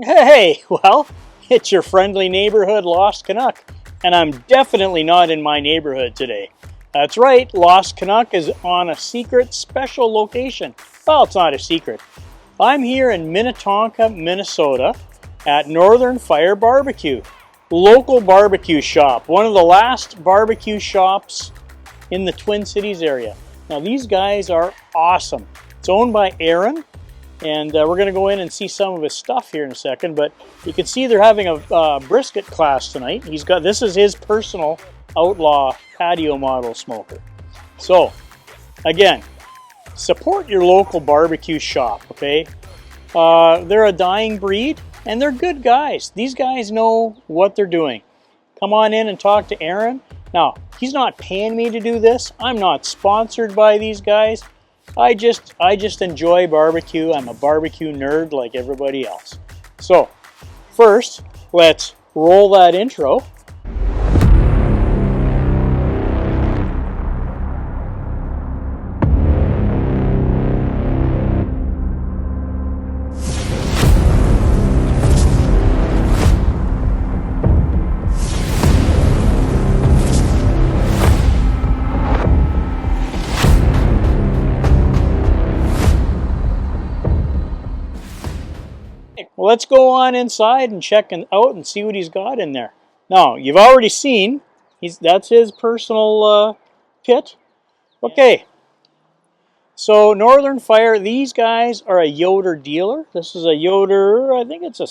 Hey, well, it's your friendly neighborhood Lost Canuck, and I'm definitely not in my neighborhood today. That's right, Lost Canuck is on a secret special location. Well, it's not a secret. I'm here in Minnetonka, Minnesota at Northern Fire BBQ, local barbecue shop, one of the last barbecue shops in the Twin Cities area. Now, these guys are awesome. It's owned by Aaron. And we're going to go in and see some of his stuff here in a second. But you can see they're having a brisket class tonight. This is his personal Outlaw patio model smoker. So, again, support your local barbecue shop, okay? They're a dying breed, and they're good guys. These guys know what they're doing. Come on in and talk to Aaron. Now, he's not paying me to do this. I'm not sponsored by these guys. I just enjoy barbecue. I'm a barbecue nerd like everybody else. So, first, let's roll that intro. Well, let's go on inside and check out and see what he's got in there. Now, you've already seen, that's his personal pit. Okay, so Northern Fire, these guys are a Yoder dealer. This is a Yoder, I think it's a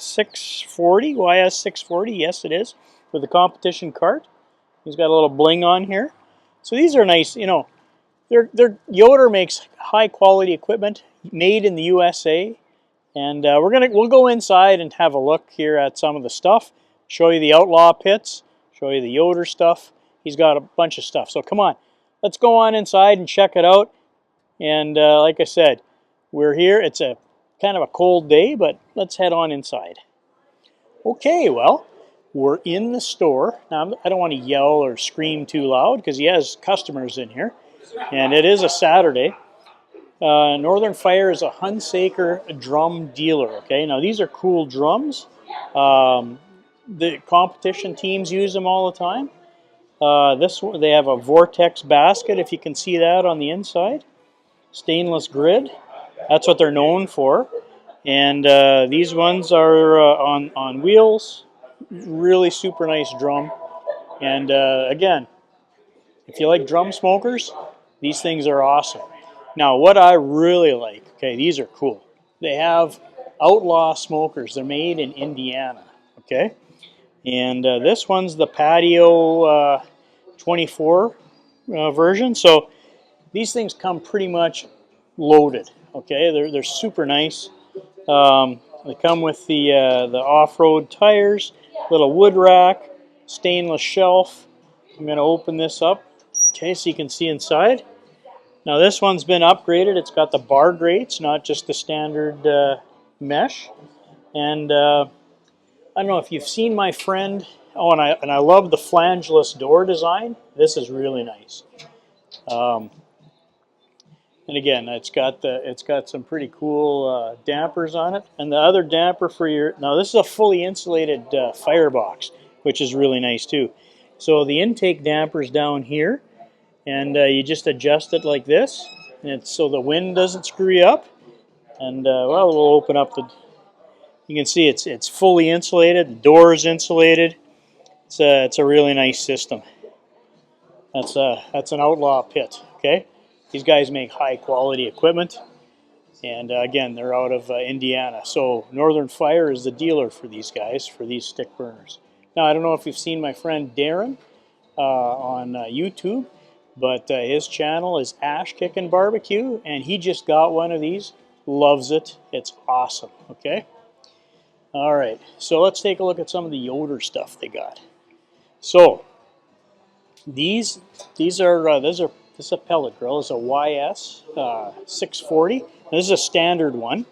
640, YS 640, yes it is, with the competition cart. He's got a little bling on here. So these are nice, you know, Yoder makes high quality equipment made in the USA. And we'll go inside and have a look here at some of the stuff, show you the Outlaw pits, show you the Yoder stuff. He's got a bunch of stuff. So come on, let's go on inside and check it out. And like I said, we're here. It's a kind of a cold day, but let's head on inside. Okay, well, we're in the store. Now, I don't want to yell or scream too loud because he has customers in here. And it is a Saturday. Northern Fire is a Hunsaker drum dealer. Okay, now these are cool drums. The competition teams use them all the time. They have a vortex basket, if you can see that on the inside. Stainless grid. That's what they're known for. And these ones are on wheels. Really super nice drum. And again, if you like drum smokers, these things are awesome. Now, what I really like, okay, these are cool. They have Outlaw smokers. They're made in Indiana, okay? And this one's the patio 24 version. So these things come pretty much loaded, okay? They're super nice. They come with the off-road tires, little wood rack, stainless shelf. I'm going to open this up, okay, so you can see inside. Now this one's been upgraded. It's got the bar grates, not just the standard mesh. And I don't know if you've seen my friend. Oh, and I love the flangeless door design. This is really nice. And again, it's got some pretty cool dampers on it. And the other damper for now this is a fully insulated firebox, which is really nice too. So the intake damper's down here. And you just adjust it like this, and so the wind doesn't screw you up. And well, we'll open up you can see it's fully insulated. The door is insulated. It's a really nice system. That's an Outlaw pit. Okay, these guys make high quality equipment, and again, they're out of Indiana. So Northern Fire is the dealer for these guys, for these stick burners. Now I don't know if you've seen my friend Darren on YouTube. But his channel is Recteq and BBQ, and he just got one of these. Loves it. It's awesome. Okay. All right. So let's take a look at some of the Yoder stuff they got. So these are this is a pellet grill. It's a YS 640. This is a standard one.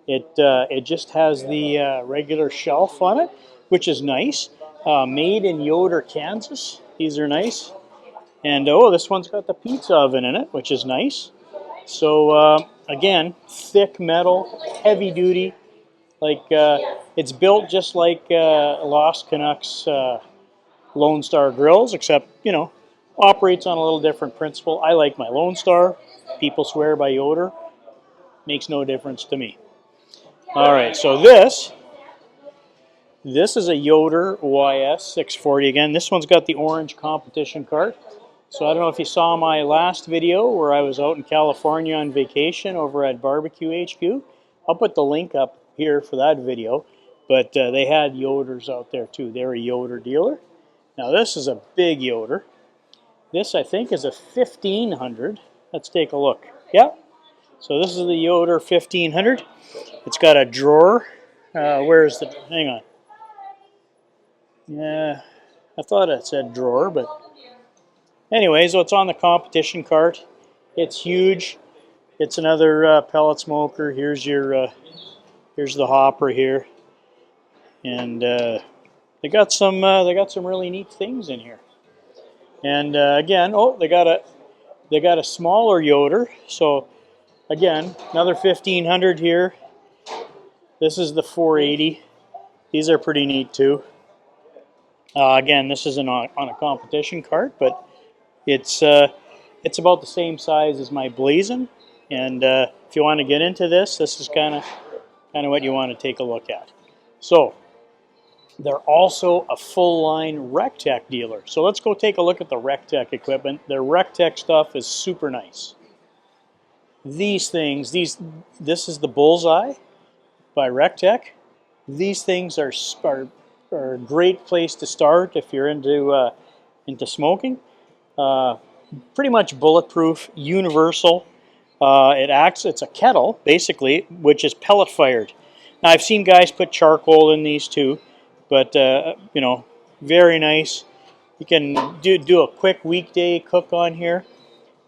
It just has the regular shelf on it, which is nice. Made in Yoder, Kansas. These are nice. And oh, this one's got the pizza oven in it, which is nice. So again, thick metal, heavy duty. Like it's built just like Lost Canuck's Lone Star grills, except, you know, operates on a little different principle. I like my Lone Star. People swear by Yoder. Makes no difference to me. All right, so this is a Yoder YS 640 again. This one's got the orange competition cart. So I don't know if you saw my last video where I was out in California on vacation over at Barbecue HQ. I'll put the link up here for that video. But they had Yoders out there too. They're a Yoder dealer. Now this is a big Yoder. This I think is a 1500. Let's take a look. Yeah. So this is the Yoder 1500. It's got a drawer. Where's the, hang on. Yeah, I thought it said drawer, but anyway, so it's on the competition cart. It's huge. It's another pellet smoker. Here's your, here's the hopper here, and they got some really neat things in here. And again, oh, they got a smaller Yoder. So again, another 1500 here. This is the 480. These are pretty neat too. Again, this isn't on a competition cart, but it's about the same size as my Blazin'. And if you want to get into this, this is kind of what you want to take a look at. So they're also a full-line Recteq dealer. So let's go take a look at the Recteq equipment. Their Recteq stuff is super nice. These things, this is the Bullseye by Recteq. These things are a great place to start if you're into smoking. Pretty much bulletproof, universal. It's a kettle, basically, which is pellet fired. Now, I've seen guys put charcoal in these too, but, you know, very nice. You can do a quick weekday cook on here.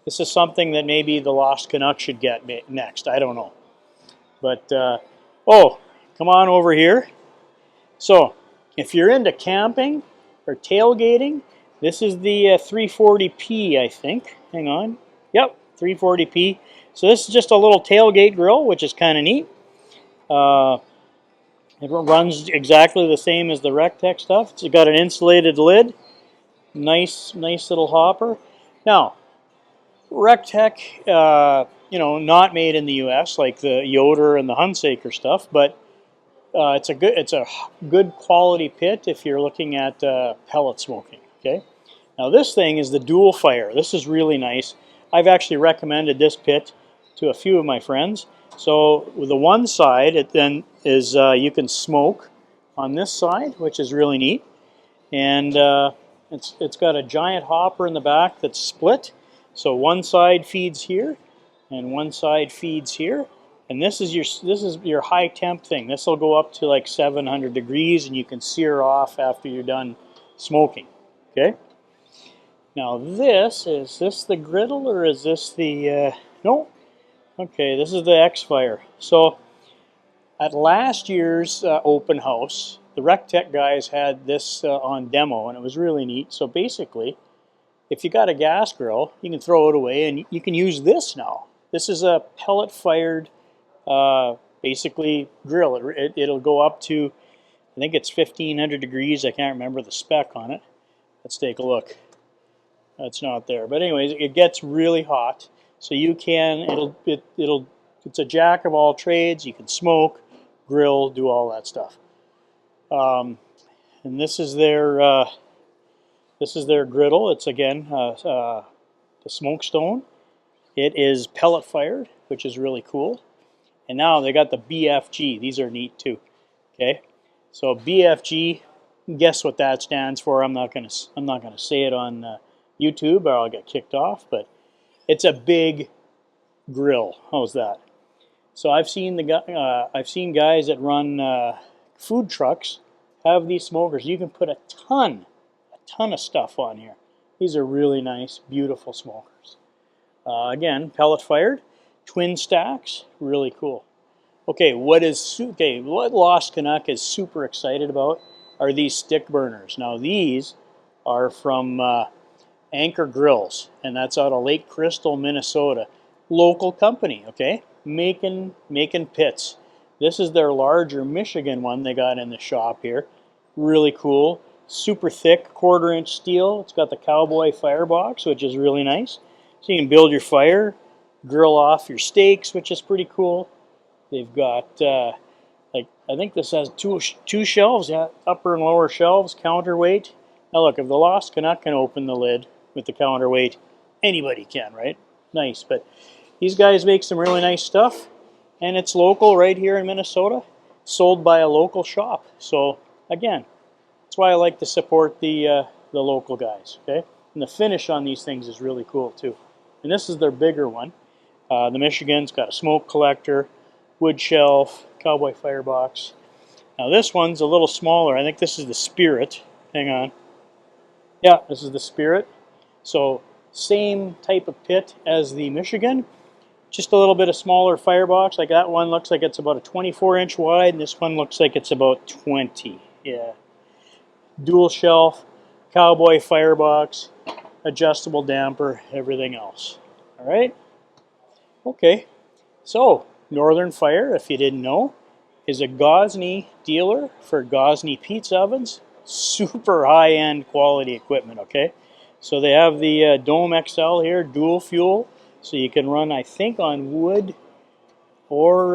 This is something that maybe the Lost Canuck should get next. I don't know. But, oh, come on over here. So, if you're into camping or tailgating, this is the 340p, I think. Hang on. Yep, 340p. So this is just a little tailgate grill, which is kind of neat. It runs exactly the same as the Recteq stuff. It's got an insulated lid. Nice little hopper. Now, Recteq, you know, not made in the U.S. like the Yoder and the Hunsaker stuff, but it's a good quality pit if you're looking at pellet smoking. Okay. Now this thing is the dual fire. This is really nice. I've actually recommended this pit to a few of my friends. So with the one side, it then is you can smoke on this side, which is really neat, and it's got a giant hopper in the back that's split. So one side feeds here, and one side feeds here. And this is your high temp thing. This will go up to like 700 degrees, and you can sear off after you're done smoking. Okay. Now is this the griddle or is this the no? Okay, this is the X-Fire. So at last year's open house, the Recteq guys had this on demo, and it was really neat. So basically, if you got a gas grill, you can throw it away, and you can use this now. This is a pellet-fired, basically, grill. It'll go up to, I think it's 1500 degrees. I can't remember the spec on it. Let's take a look. That's not there. But anyways, it gets really hot. So you can, it's a jack of all trades. You can smoke, grill, do all that stuff. And this is their griddle. It's again the smoke stone. It is pellet fired, which is really cool. And now they got the BFG. These are neat too. Okay, so BFG. Guess what that stands for? I'm not gonna say it on YouTube, or I'll get kicked off. But it's a big grill. How's that? So I've seen guys that run food trucks have these smokers. You can put a ton of stuff on here. These are really nice, beautiful smokers. Again, pellet fired, twin stacks, really cool. Okay, what Lost Canuck is super excited about are these stick burners. Now these are from Anchor Grills, and that's out of Lake Crystal, Minnesota. Local company, okay, making pits. This is their larger Michigan one they got in the shop here. Really cool. Super thick 1/4 inch steel. It's got the cowboy firebox, which is really nice. So you can build your fire, grill off your steaks, which is pretty cool. They've got, like, I think this has two shelves, yeah, upper and lower shelves, counterweight. Now look, if the Lost Canuck can open the lid with the counterweight, anybody can, right? Nice, but these guys make some really nice stuff, and it's local right here in Minnesota, sold by a local shop. So again, that's why I like to support the local guys, okay? And the finish on these things is really cool too. And this is their bigger one. The Michigan's got a smoke collector, wood shelf, cowboy firebox. Now this one's a little smaller. I think this is the Spirit. Hang on. Yeah, this is the Spirit. So same type of pit as the Michigan, just a little bit of smaller firebox. Like that one looks like it's about a 24-inch wide, and this one looks like it's about 20. Yeah. Dual shelf, cowboy firebox, adjustable damper, everything else. All right. Okay. So Northern Fire, if you didn't know, is a Gozney dealer for Gozney pizza ovens. Super high-end quality equipment. Okay. So they have the Dome XL here, dual fuel. So you can run, I think, on wood or,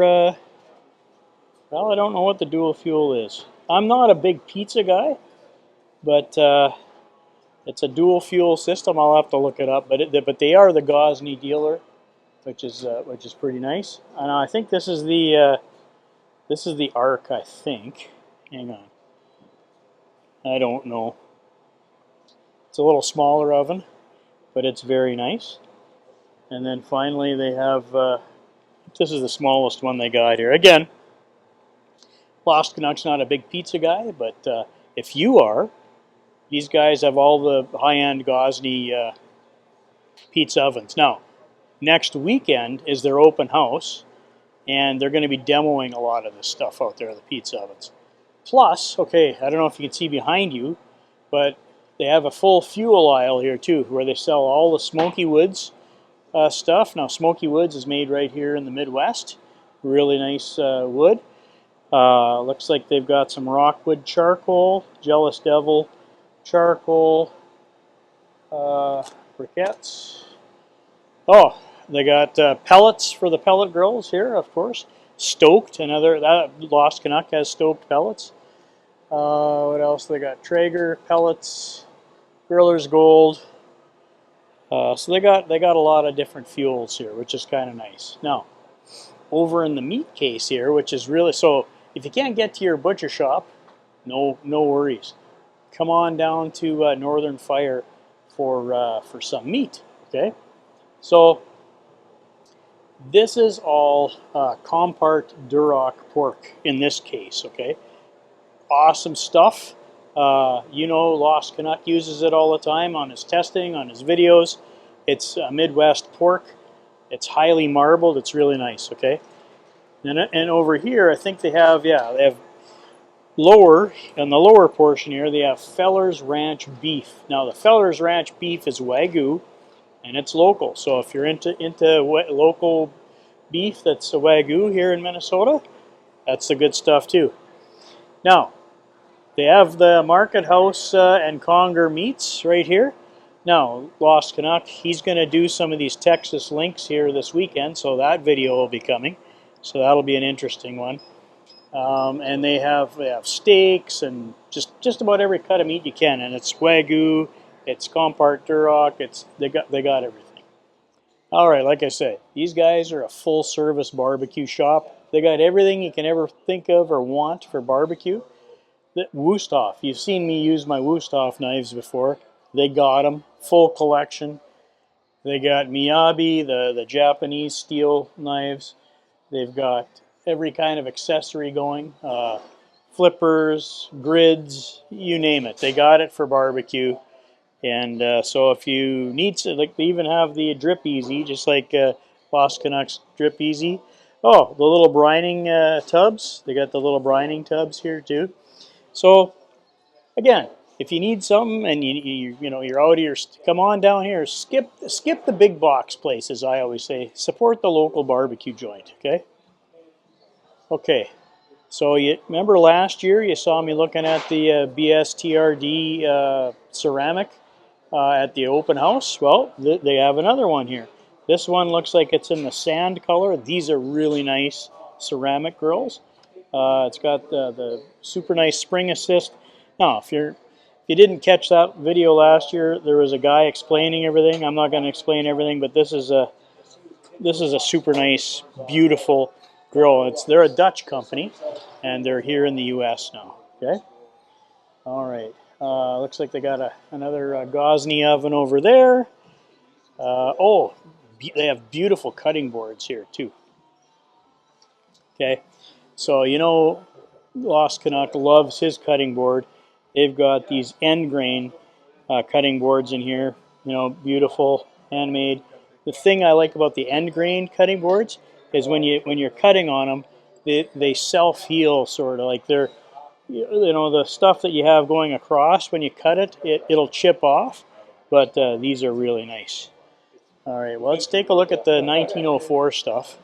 well, I don't know what the dual fuel is. I'm not a big pizza guy, but it's a dual fuel system. I'll have to look it up. But they are the Gozney dealer, which is pretty nice. And I think this is the Arc. I think. Hang on. I don't know. It's a little smaller oven, but it's very nice. And then finally they have, this is the smallest one they got here. Again, Lost Canuck's not a big pizza guy, but if you are, these guys have all the high-end Gozney pizza ovens. Now, next weekend is their open house, and they're going to be demoing a lot of this stuff out there, the pizza ovens. Plus, okay, I don't know if you can see behind you, but they have a full fuel aisle here too, where they sell all the Smoky Woods stuff. Now, Smoky Woods is made right here in the Midwest. Really nice wood. Looks like they've got some Rockwood charcoal, Jealous Devil charcoal, briquettes. Oh, they got pellets for the pellet grills here, of course. Stoked, that Lost Canuck has stoked pellets. What else? They got Traeger pellets, Griller's Gold. So they got a lot of different fuels here, which is kind of nice. Now, over in the meat case here, which is really, so if you can't get to your butcher shop, no worries. Come on down to Northern Fire for some meat. Okay, so this is all Compart Duroc pork in this case. Okay, awesome stuff. You know, Lost Canuck uses it all the time on his testing, on his videos. It's Midwest pork. It's highly marbled. It's really nice, okay? And over here, I think they have, yeah, they have lower, in the lower portion here, they have Feller's Ranch beef. Now, the Feller's Ranch beef is Wagyu, and it's local. So if you're into local beef that's a Wagyu here in Minnesota, that's the good stuff too. Now, they have the Market House and Conger meats right here. Now, Lost Canuck, he's going to do some of these Texas links here this weekend, so that video will be coming. So that'll be an interesting one. And they have steaks and just about every cut of meat you can, and it's Wagyu, it's Compart Duroc, they got everything. All right, like I said, these guys are a full-service barbecue shop. They got everything you can ever think of or want for barbecue. The Wusthof, you've seen me use my Wusthof knives before. They got them, full collection. They got Miyabi, the Japanese steel knives. They've got every kind of accessory going, flippers, grids, you name it. They got it for barbecue. And so if you need to, like, they even have the Drip Easy, just like Lost Canuck's Drip Easy. Oh, the little brining tubs. They got the little brining tubs here too. So again, if you need something and you're out here, come on down here. Skip the big box places. I always say support the local barbecue joint. Okay. So you remember last year you saw me looking at the BSTRD ceramic at the open house. Well, they have another one here. This one looks like it's in the sand color. These are really nice ceramic grills. It's got the super nice spring assist. Now, if you didn't catch that video last year, there was a guy explaining everything. I'm not going to explain everything, but this is a super nice, beautiful grill. They're a Dutch company, and they're here in the U.S. now. Okay. All right. Looks like they got another Gozney oven over there. Oh, they have beautiful cutting boards here too. Okay. So you know, Lost Canuck loves his cutting board. They've got these end grain cutting boards in here. You know, beautiful, handmade. The thing I like about the end grain cutting boards is when you're cutting on them, they self heal, sort of like they're, you know, the stuff that you have going across when you cut it'll chip off, but these are really nice. All right, well, let's take a look at the 1904 stuff.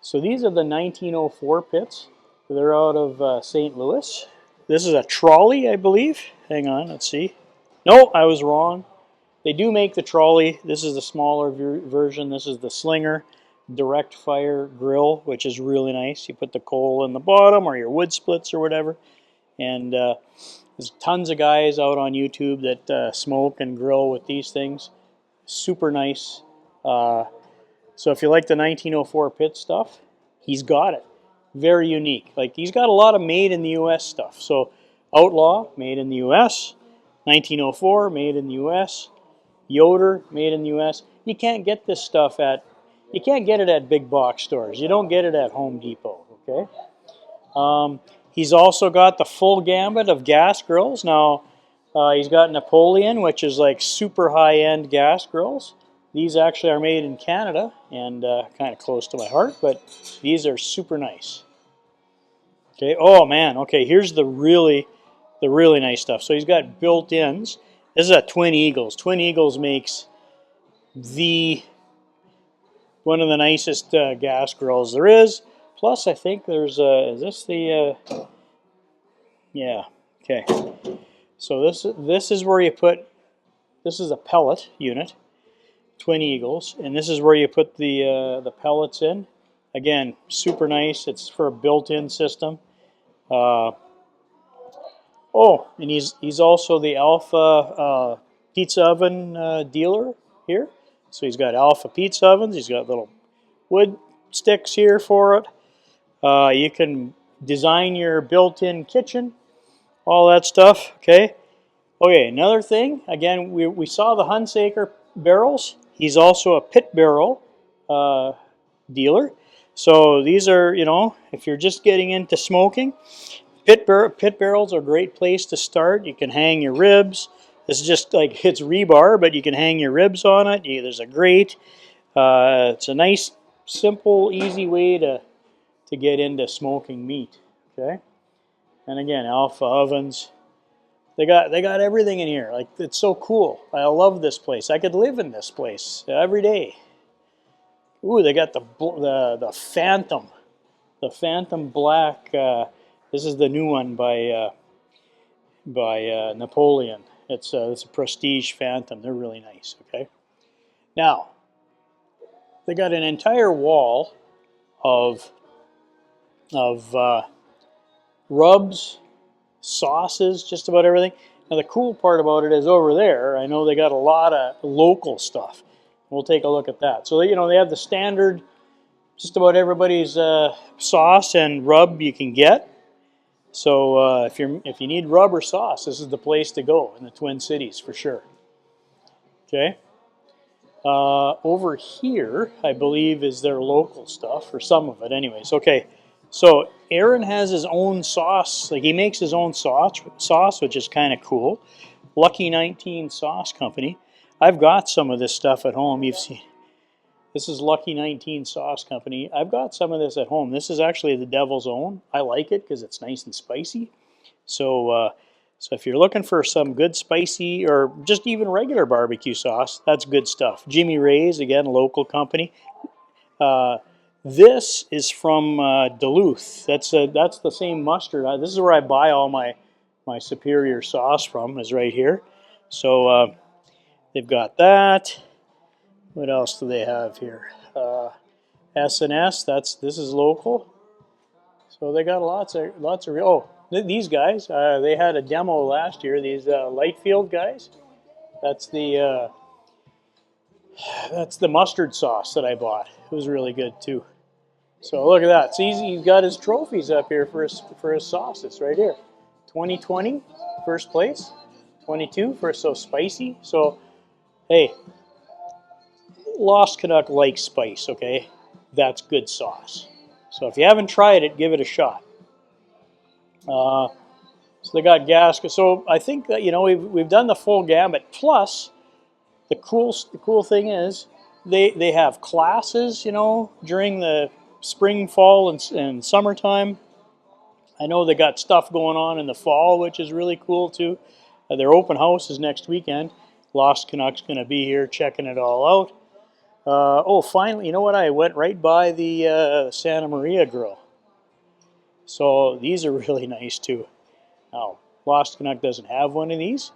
So these are the 1904 pits. They're out of St. Louis. This is a trolley, I believe. Hang on, let's see. No, I was wrong. They do make the trolley. This is the smaller version. This is the slinger direct fire grill, which is really nice. You put the coal in the bottom or your wood splits or whatever. And there's tons of guys out on YouTube that smoke and grill with these things. Super nice. So if you like the 1904 pit stuff, he's got it. Very unique. Like, he's got a lot of made in the U.S. stuff. So Outlaw, made in the U.S. 1904, made in the U.S. Yoder, made in the U.S. You can't get this stuff you can't get it at big box stores. You don't get it at Home Depot, okay? He's also got the full gambit of gas grills. Now, he's got Napoleon, which is like super high-end gas grills. These actually are made in Canada and kind of close to my heart, but these are super nice. Okay, oh man, okay, here's the really nice stuff. So he's got built-ins. This is a Twin Eagles. Twin Eagles makes one of the nicest gas grills there is. Plus, I think there's is this the yeah, okay. So this is where you put, this is a pellet unit, Twin Eagles, and this is where you put the pellets in. Again, super nice. It's for a built-in system. Oh, and he's also the Alpha pizza oven dealer here. So he's got Alpha pizza ovens. He's got little wood sticks here for it. You can design your built-in kitchen, all that stuff. Okay. Okay, another thing. Again, we saw the Hunsaker barrels. He's also a pit barrel dealer. So these are, you know, if you're just getting into smoking, pit barrels are a great place to start. You can hang your ribs. This is just like, it's rebar, but you can hang your ribs on it. There's a grate. It's a nice, simple, easy way to get into smoking meat. Okay, and again, Alpha ovens. They got everything in here. Like, it's so cool. I love this place. I could live in this place every day. Ooh, they got the Phantom, Black. This is the new one by Napoleon. It's a Prestige Phantom. They're really nice. Okay. Now, they got an entire wall of rubs, sauces, just about everything. Now the cool part about it is over there, I know they got a lot of local stuff. We'll take a look at that. So, you know, they have the standard, just about everybody's sauce and rub you can get. So if you need rub or sauce, this is the place to go in the Twin Cities for sure. Okay. Over here, I believe, is their local stuff, or some of it anyways. Okay, so Aaron has his own sauce. Like, he makes his own sauce, which is kind of cool. Lucky 19 Sauce Company. I've got some of this stuff at home. You've seen. This is Lucky 19 Sauce Company. I've got some of this at home. This is actually the Devil's Own. I like it because it's nice and spicy. So if you're looking for some good spicy or just even regular barbecue sauce, that's good stuff. Jimmy Ray's, again, local company. This is from Duluth. That's the same mustard. This is where I buy all my superior sauce from, is right here. So they've got that. What else do they have here? S&S. This is local. So they got lots of these guys. They had a demo last year. These Lightfield guys. That's the mustard sauce that I bought. It was really good too. So look at that. See, he's got his trophies up here for his sauces right here. 2020, first place. 22 for so spicy. So, hey, Lost Canuck likes spice, okay? That's good sauce. So if you haven't tried it, give it a shot. So they got gas. So I think that, you know, we've done the full gamut. Plus, the cool thing is they have classes, you know, during the spring, fall, and summertime. I know they got stuff going on in the fall, which is really cool too. Their open house is next weekend. Lost Canuck's going to be here checking it all out. Oh, finally, you know what? I went right by the Santa Maria grill. So these are really nice too. Now, Lost Canuck doesn't have one of these,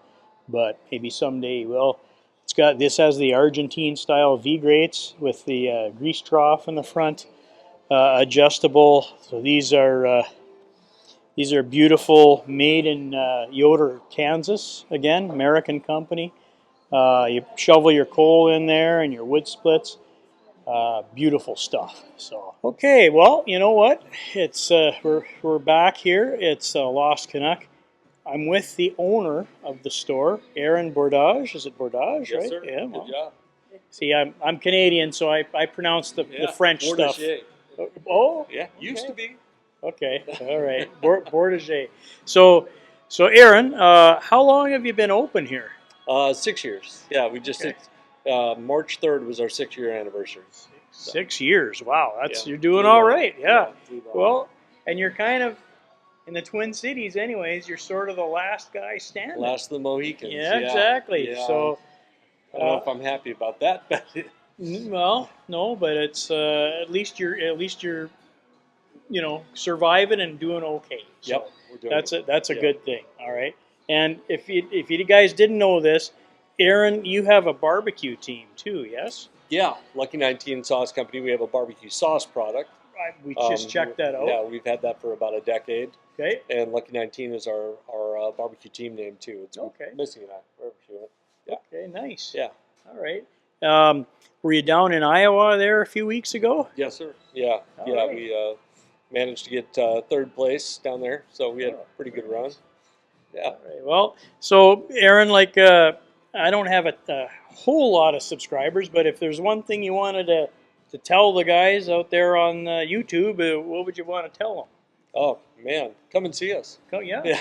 but maybe someday he will. This has the Argentine style V grates with the grease trough in the front, adjustable. So these are beautiful, made in Yoder, Kansas. Again, American company. You shovel your coal in there and your wood splits. Beautiful stuff. So okay, well, you know what? It's we're back here. It's Lost Canuck. I'm with the owner of the store, Aaron Bourdage. Is it Bourdage, yes, right? Sir. Yeah. Good job. See, I'm Canadian, so I pronounce the French Bourdage. stuff. Oh, yeah, used to be. Okay, all right, Bourdage. So Aaron, how long have you been open here? 6 years. Yeah, we just did. March 3rd was our 6-year anniversary. 6 years. Wow, you're doing Too all long. right. Yeah. Too long. Well, and you're kind of in the Twin Cities, anyways. You're sort of the last guy standing. Last of the Mohicans. Yeah, exactly. Yeah. So I don't know if I'm happy about that, but well, no, but it's at least you're you know, surviving and doing okay. So yep, we're doing that's a good thing. All right. And if you guys didn't know this, Aaron, you have a barbecue team too, yes? Yeah, Lucky 19 Sauce Company. We have a barbecue sauce product. We just checked that out. Yeah, we've had that for about a decade. Okay. And Lucky 19 is our barbecue team name too. It's okay. Missing that. Yeah. Okay, nice. Yeah. All right. Were you down in Iowa there a few weeks ago? Yes, sir. Yeah. All right. We managed to get 3rd place down there, so we had a pretty good run. Yeah. All right. Well, so Aaron, like I don't have a whole lot of subscribers, but if there's one thing you wanted to tell the guys out there on YouTube, what would you want to tell them? Oh man, come and see us. Yeah.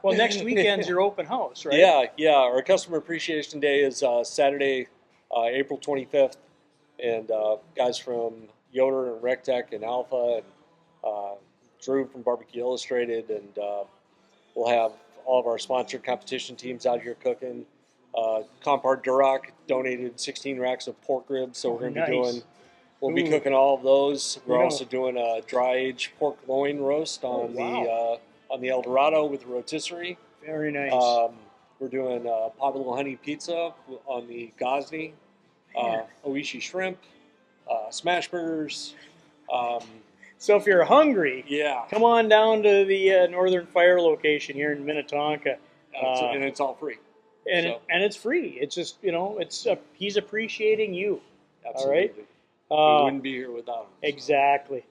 Well, next weekend's your open house, right? Yeah. Our Customer Appreciation Day is Saturday, April 25th, and guys from Yoder and Recteq and Alpha and Drew from Barbecue Illustrated, and we'll have all of our sponsored competition teams out here cooking. Compart Duroc donated 16 racks of pork ribs, so we're going to be doing. We'll be cooking all of those. We're also doing a dry aged pork loin roast on the El Dorado with rotisserie. Very nice. We're doing Pablo honey pizza on the Gozney, Oishi shrimp, smash burgers. So if you're hungry, come on down to the Northern Fire location here in Minnetonka. And it's all free. And it's free. It's just, you know, he's appreciating you. Absolutely. All right. We wouldn't be here without him. Exactly.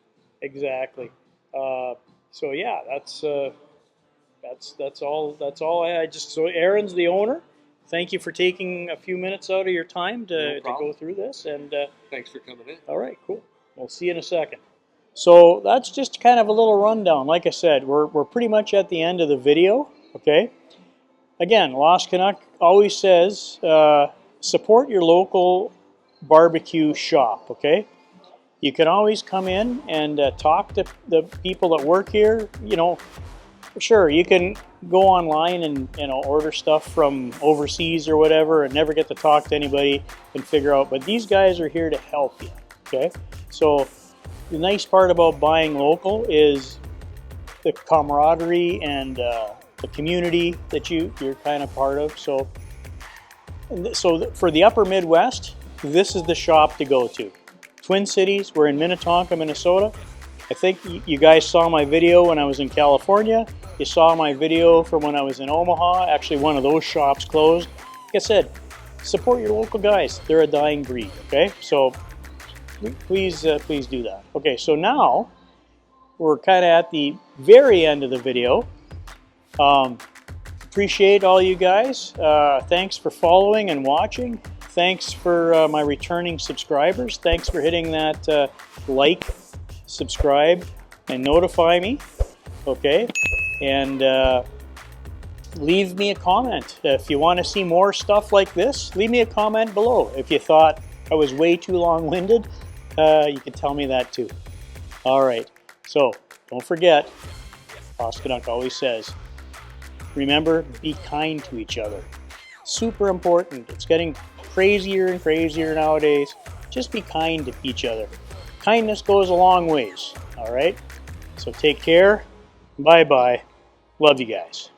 So yeah, that's all. So Aaron's the owner. Thank you for taking a few minutes out of your time to go through this. And thanks for coming in. All right, cool. We'll see you in a second. So that's just kind of a little rundown. Like I said, we're pretty much at the end of the video. Okay. Again, Lost Canuck always says support your local barbecue shop, okay? You can always come in and talk to the people that work here. You know, sure, you can go online and, you know, order stuff from overseas or whatever and never get to talk to anybody and figure out, but these guys are here to help you, okay? So the nice part about buying local is the camaraderie and the community that you're kind of part of. So for the upper Midwest, this is the shop to go to. Twin Cities, we're in Minnetonka, Minnesota. I think you guys saw my video when I was in California. You saw my video from when I was in Omaha. Actually, one of those shops closed. Like I said, support your local guys. They're a dying breed, okay? So please do that. Okay, so now we're kind of at the very end of the video. Appreciate all you guys. Thanks for following and watching. Thanks for my returning subscribers. Thanks for hitting that like, subscribe, and notify me. Okay, and leave me a comment. If you want to see more stuff like this, leave me a comment below. If you thought I was way too long-winded, you can tell me that too. All right, so don't forget, Lost Canuck always says, remember, be kind to each other. Super important. It's getting crazier and crazier nowadays. Just be kind to each other. Kindness goes a long ways, all right? So take care. Bye-bye. Love you guys.